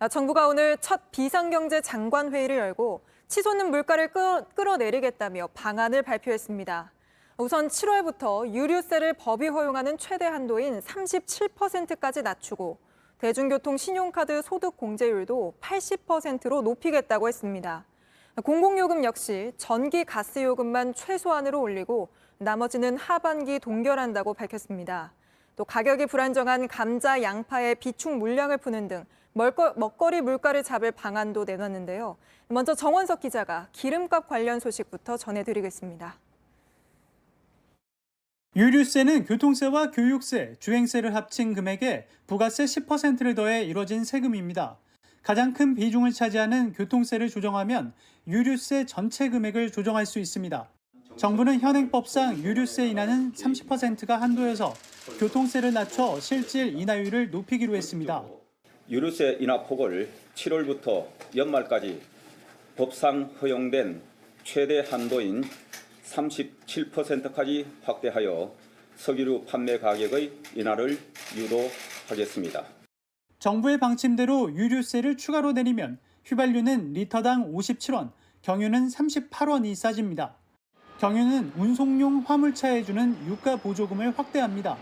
정부가 오늘 첫 비상경제 장관 회의를 열고 치솟는 물가를 끌어내리겠다며 방안을 발표했습니다. 우선 7월부터 유류세를 법이 허용하는 최대 한도인 37%까지 낮추고 대중교통 신용카드 소득 공제율도 80%로 높이겠다고 했습니다. 공공요금 역시 전기 가스요금만 최소한으로 올리고 나머지는 하반기 동결한다고 밝혔습니다. 또 가격이 불안정한 감자, 양파의 비축 물량을 푸는 등 먹거리 물가를 잡을 방안도 내놨는데요. 먼저 정원석 기자가 기름값 관련 소식부터 전해드리겠습니다. 유류세는 교통세와 교육세, 주행세를 합친 금액에 부가세 10%를 더해 이뤄진 세금입니다. 가장 큰 비중을 차지하는 교통세를 조정하면 유류세 전체 금액을 조정할 수 있습니다. 정부는 현행법상 유류세 인하는 30%가 한도여서 교통세를 낮춰 실질 인하율을 높이기로 했습니다. 유류세 인하 폭을 7월부터 연말까지 법상 허용된 최대 한도인 37%까지 확대하여 석유류 판매 가격의 인하를 유도하겠습니다. 정부의 방침대로 유류세를 추가로 내리면 휘발유는 리터당 57원, 경유는 38원이 싸집니다. 경유는 운송용 화물차에 주는 유가 보조금을 확대합니다.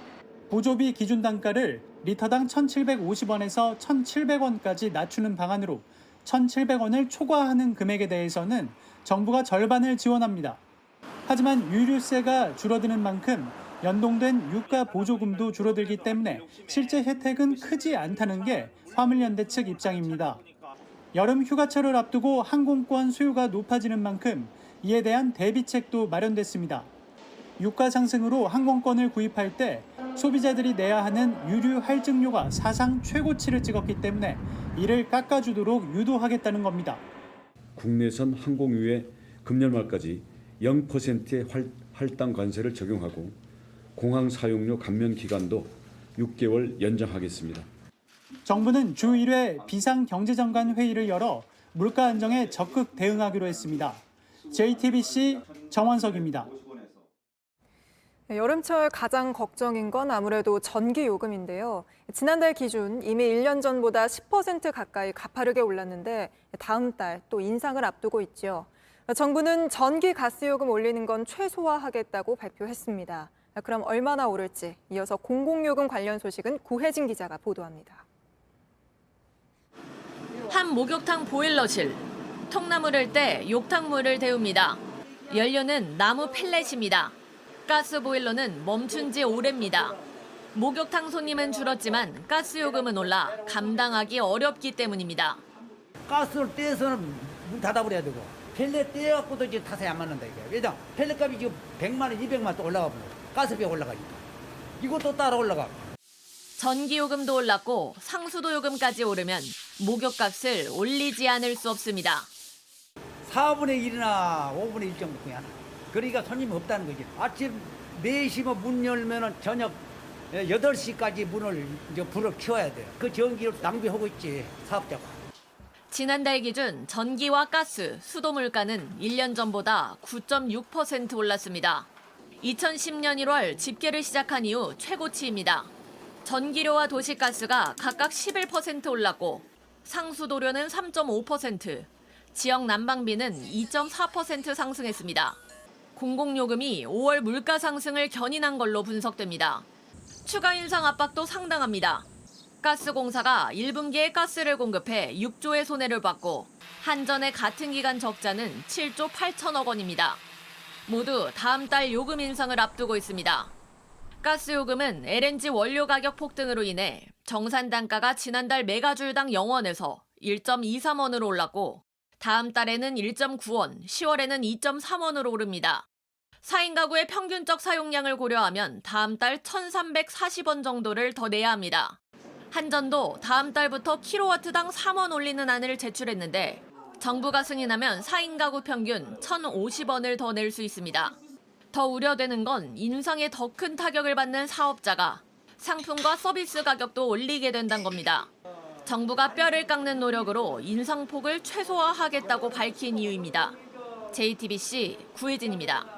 보조비 기준 단가를 리터당 1,750원에서 1,700원까지 낮추는 방안으로 1,700원을 초과하는 금액에 대해서는 정부가 절반을 지원합니다. 하지만 유류세가 줄어드는 만큼 연동된 유가 보조금도 줄어들기 때문에 실제 혜택은 크지 않다는 게 화물연대 측 입장입니다. 여름 휴가철을 앞두고 항공권 수요가 높아지는 만큼 이에 대한 대비책도 마련됐습니다. 유가 상승으로 항공권을 구입할 때 소비자들이 내야 하는 유류 할증료가 사상 최고치를 찍었기 때문에 이를 깎아주도록 유도하겠다는 겁니다. 국내선 항공유에 금년 말까지 0%의 할당 관세를 적용하고 공항 사용료 감면 기간도 6개월 연장하겠습니다. 정부는 주 1회 비상경제장관 회의를 열어 물가 안정에 적극 대응하기로 했습니다. JTBC 정원석입니다. 여름철 가장 걱정인 건 아무래도 전기요금인데요. 지난달 기준 이미 1년 전보다 10% 가까이 가파르게 올랐는데 다음 달 또 인상을 앞두고 있죠. 정부는 전기 가스요금 올리는 건 최소화하겠다고 발표했습니다. 그럼 얼마나 오를지 이어서 공공요금 관련 소식은 구혜진 기자가 보도합니다. 한 목욕탕 보일러실. 통나무를 떼 욕탕물을 데웁니다. 연료는 나무 펠렛입니다. 가스 보일러는 멈춘 지 오래입니다. 목욕탕 손님은 줄었지만 가스요금은 올라 감당하기 어렵기 때문입니다. 가스를 떼서는 문 닫아버려야 되고 펠렛 떼갖고도 이제 탓에 안 맞는다 이게. 왜냐 펠렛값이 지금 100만 원, 200만 원 또 올라가 버려. 가스비가 올라가니까. 이것도 따라 올라가. 전기요금도 올랐고 상수도요금까지 오르면 목욕값을 올리지 않을 수 없습니다. 4분의 1이나 5분의 1 정도 그냥. 그러니까 손님이 없다는 거지. 아침 4시면 문 열면은 저녁 8시까지 불을 켜야 돼요. 그 전기를 낭비하고 있지 사업자가. 지난달 기준 전기와 가스, 수도 물가는 1년 전보다 9.6% 올랐습니다. 2010년 1월 집계를 시작한 이후 최고치입니다. 전기료와 도시가스가 각각 11% 올랐고 상수도료는 3.5%, 지역 난방비는 2.4% 상승했습니다. 공공요금이 5월 물가 상승을 견인한 걸로 분석됩니다. 추가 인상 압박도 상당합니다. 가스공사가 1분기에 가스를 공급해 6조의 손해를 봤고 한전의 같은 기간 적자는 7조 8천억 원입니다. 모두 다음 달 요금 인상을 앞두고 있습니다. 가스요금은 LNG 원료 가격 폭등으로 인해 정산 단가가 지난달 메가줄당 0원에서 1.23원으로 올랐고 다음 달에는 1.9원, 10월에는 2.3원으로 오릅니다. 4인 가구의 평균적 사용량을 고려하면 다음 달 1,340원 정도를 더 내야 합니다. 한전도 다음 달부터 킬로와트당 3원 올리는 안을 제출했는데 정부가 승인하면 4인 가구 평균 1,050원을 더 낼 수 있습니다. 더 우려되는 건 인상에 더 큰 타격을 받는 사업자가 상품과 서비스 가격도 올리게 된다는 겁니다. 정부가 뼈를 깎는 노력으로 인상폭을 최소화하겠다고 밝힌 이유입니다. JTBC 구혜진입니다.